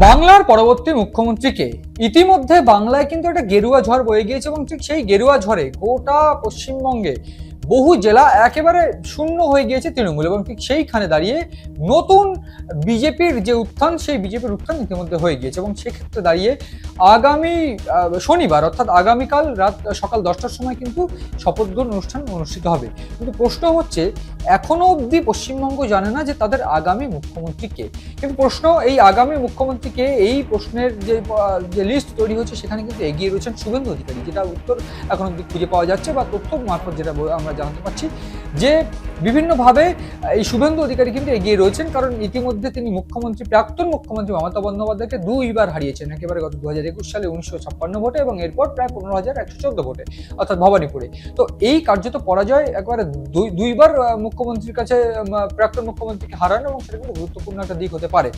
বাংলার পরবর্তী মুখ্যমন্ত্রীকে ইতিমধ্যে বাংলায় কিন্তু একটা গেরুয়া ঝড় বয়ে গিয়েছে এবং ঠিক সেই গেরুয়া ঝড়ে গোটা পশ্চিমবঙ্গে বহু জেলা একেবারে শূন্য হয়ে গিয়েছে তৃণমূল এবং ঠিক সেইখানে দাঁড়িয়ে নতুন বিজেপির যে উত্থান, সেই বিজেপির উত্থান ইতিমধ্যে হয়ে গিয়েছে এবং সেক্ষেত্রে দাঁড়িয়ে আগামী শনিবার অর্থাৎ আগামীকাল রাত সকাল 10টার সময় কিন্তু শপথ গ্রহণ অনুষ্ঠান অনুষ্ঠিত হবে। কিন্তু প্রশ্ন হচ্ছে, এখনো অবধি পশ্চিমবঙ্গ জানে না যে তাদের আগামী মুখ্যমন্ত্রী কে। কিন্তু প্রশ্ন এই আগামী মুখ্যমন্ত্রী কে, এই প্রশ্নের যে লিস্ট তৈরি হচ্ছে সেখানে কিন্তু এগিয়ে রয়েছেন শুভেন্দু অধিকারী, যেটা উত্তর এখন অবধি খুঁজে পাওয়া যাচ্ছে বা তথ্য মারফত যেটা আমরা জানতে পারছি যে বিভিন্নভাবে এই শুভেন্দু অধিকারী কিন্তু এগিয়ে রয়েছেন, কারণ ইতিমধ্যে তিনি প্রাক্তন মুখ্যমন্ত্রী মমতা বন্দ্যোপাধ্যায়কে 2বার হারিয়েছেন, একেবারে গত 2021 সালে 1956 ভোটে এবং এরপর প্রায় 15,114 ভোটে অর্থাৎ ভবানীপুরে। তো এই কার্যত পরাজয় একবারে দুইবার মুখ্যমন্ত্রীর কাছে প্রাক্তন মুখ্যমন্ত্রীকে হারানো, এবং সেটা কিন্তু গুরুত্বপূর্ণ একটা দিক হতে পারে।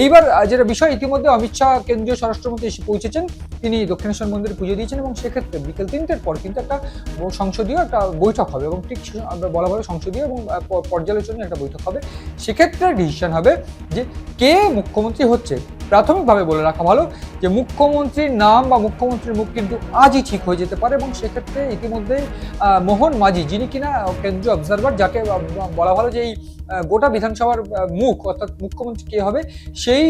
এইবার যেটা বিষয়, ইতিমধ্যে অমিত শাহ কেন্দ্রীয় স্বরাষ্ট্রমন্ত্রী এসে পৌঁছেছেন, তিনি দক্ষিণেশ্বর মন্দিরে পুজো দিয়েছেন এবং সেক্ষেত্রে বিকেল 3টের পর কিন্তু একটা সংসদীয় একটা বৈঠক হবে এবং ঠিক বলা হবে সংসদীয় এবং পর্যালোচনীয় একটা বৈঠক হবে। সেক্ষেত্রে ডিসিশন হবে যে কে মুখ্যমন্ত্রী হচ্ছে। প্রাথমিকভাবে বলে রাখা ভালো যে মুখ্যমন্ত্রীর নাম বা মুখ্যমন্ত্রীর মুখ কিন্তু আজই ঠিক হয়ে যেতে পারে এবং সেক্ষেত্রে ইতিমধ্যে মোহন মাঝি, যিনি কিনা কেন্দ্রীয় অবজারভার, যাকে বলা ভালো যে এই গোটা বিধানসভার মুখ অর্থাৎ মুখ্যমন্ত্রী কে হবে, সেই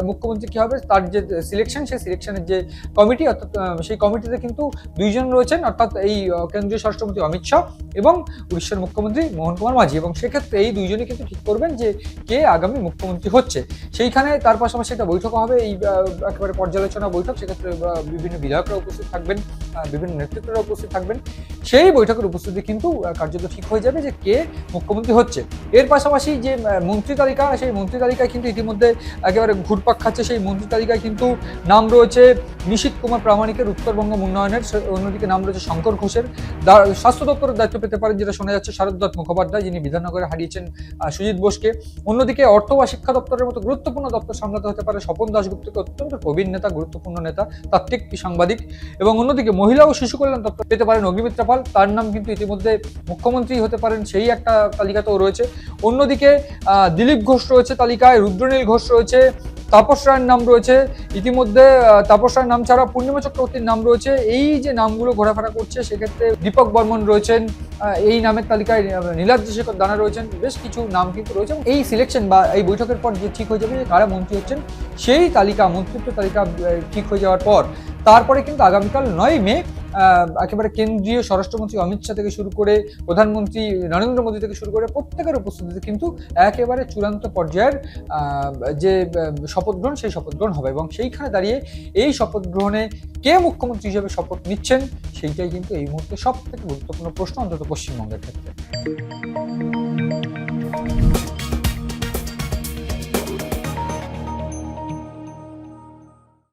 মুখ্যমন্ত্রী কি হবে তার যে সিলেকশন, সেই সিলেকশনের যে কমিটি অর্থাৎ সেই কমিটিতে কিন্তু দুইজন রয়েছেন, অর্থাৎ এই কেন্দ্রীয় স্বরাষ্ট্রমন্ত্রী অমিত শাহ এবং উড়িষ্যার মুখ্যমন্ত্রী মোহন কুমার মাঝি, এবং সেক্ষেত্রে এই দুইজনই কিন্তু ঠিক করবেন যে কে আগামী মুখ্যমন্ত্রী হচ্ছে। সেইখানে তার পাশাপাশি একটা বৈঠক হবে, এই একেবারে পর্যালোচনা বৈঠক, সেক্ষেত্রে বিভিন্ন বিধায়করা উপস্থিত থাকবেন, বিভিন্ন নেতৃত্বরা উপস্থিত থাকবেন। সেই বৈঠকের উপস্থিতি কিন্তু কার্যত ঠিক হয়ে যাবে যে কে মুখ্যমন্ত্রী হচ্ছে। এর পাশাপাশি যে মন্ত্রী তালিকা, সেই মন্ত্রী তালিকায় কিন্তু ইতিমধ্যে একেবারে ঘুরপাক খাচ্ছে। সেই মন্ত্রী তালিকায় কিন্তু নাম রয়েছে নিশীথ কুমার প্রামাণিকের উত্তরবঙ্গ উন্নয়নের, অন্যদিকে নাম রয়েছে শঙ্কর ঘোষের স্বাস্থ্য দপ্তরের দায়িত্ব পেতে পারেন, যেটা শোনা যাচ্ছে শারদ দত্ত মুখোপাধ্যায়, যিনি বিধাননগরে হারিয়েছেন সুজিত বোসকে। অন্যদিকে অর্থ বা শিক্ষা দপ্তরের মতো গুরুত্বপূর্ণ দপ্তর সামলাতে হতে পারে স্বপন দাশগুপ্তকে, অত্যন্ত প্রবীণ নেতা, গুরুত্বপূর্ণ নেতা, তাত্ত্বিক সাংবাদিক। এবং অন্যদিকে মহিলা ও শিশু কল্যাণ দপ্তর পেতে পারেন অগ্নিমিত্রা পাল, তার নাম কিন্তু ইতিমধ্যে মুখ্যমন্ত্রী হতে পারেন, সেই একটা তালিকাতেও রয়েছে। অন্যদিকে দিলীপ ঘোষ রয়েছে তালিকায়, রুদ্রনীল ঘোষ রয়েছে, তাপস রায়ের নাম রয়েছে ইতিমধ্যে, তাপস রায়ের নাম ছাড়া পূর্ণিমা চক্রবর্তীর নাম রয়েছে। এই যে নামগুলো ঘোরাফেরা করছে, সেক্ষেত্রে দীপক বর্মন রয়েছেন এই নামের তালিকায়, নীলাদ্রি শেখর দানা রয়েছেন, বেশ কিছু নাম কিন্তু রয়েছে। এই সিলেকশন বা এই বৈঠকের পর যে ঠিক হয়ে যাবে যে কারা মন্ত্রী হচ্ছেন, সেই তালিকা, মন্ত্রিত্ব তালিকা ঠিক হয়ে যাওয়ার পর তারপরে কিন্তু আগামীকাল 9 মে একেবারে কেন্দ্রীয় স্বরাষ্ট্রমন্ত্রী অমিত শাহ থেকে শুরু করে প্রধানমন্ত্রী নরেন্দ্র মোদী থেকে শুরু করে প্রত্যেকের উপস্থিতিতে কিন্তু একেবারে চূড়ান্ত পর্যায়ের যে শপথ গ্রহণ, সেই শপথ গ্রহণ হবে এবং সেইখানে দাঁড়িয়ে এই শপথ গ্রহণে কে মুখ্যমন্ত্রী হিসেবে শপথ নিচ্ছেন, সেইটাই কিন্তু এই মুহূর্তে সব থেকে গুরুত্বপূর্ণ প্রশ্ন, অন্তত পশ্চিমবঙ্গের ক্ষেত্রে।